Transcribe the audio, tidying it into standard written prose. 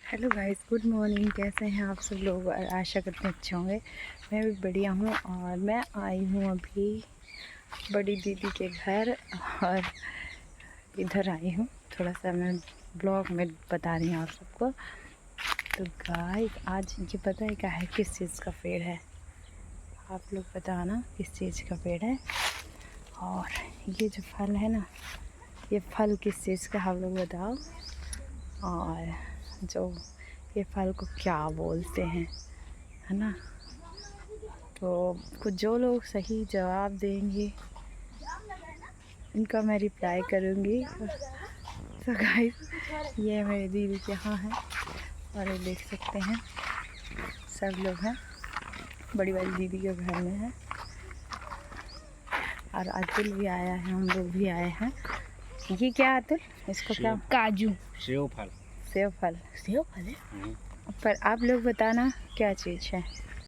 Hello guys, good morning. कैसे हैं आप सब लोग? आशा करते हैं अच्छे होंगे। मैं भी बढ़िया हूँ और मैं आई हूँ अभी बड़ी दीदी के घर और इधर आई हूँ। थोड़ा सा मैं ब्लॉग में बता रही हूँ आप सबको। तो गाइस, आज ये पता है क्या है, किस चीज़ का पेड़ है? आप लोग बताना किस चीज़ का पेड़ है। और ये जो फल है ना, ये फल किस चीज़ का, आप लोग बताओ। और जो ये फल को क्या बोलते हैं, है ना? तो कुछ जो लोग सही जवाब देंगे इनका मैं रिप्लाई करूँगी। तो गाइस, ये मेरी दीदी के यहाँ है और ये देख सकते हैं सब लोग हैं। बड़ी वाली दीदी के घर में है और अतुल भी आया है, हम लोग भी आए हैं। ये क्या अतुल, इसको क्या? काजू। सेव फल। सेव फल है। पर आप लोग बताना क्या चीज़ है।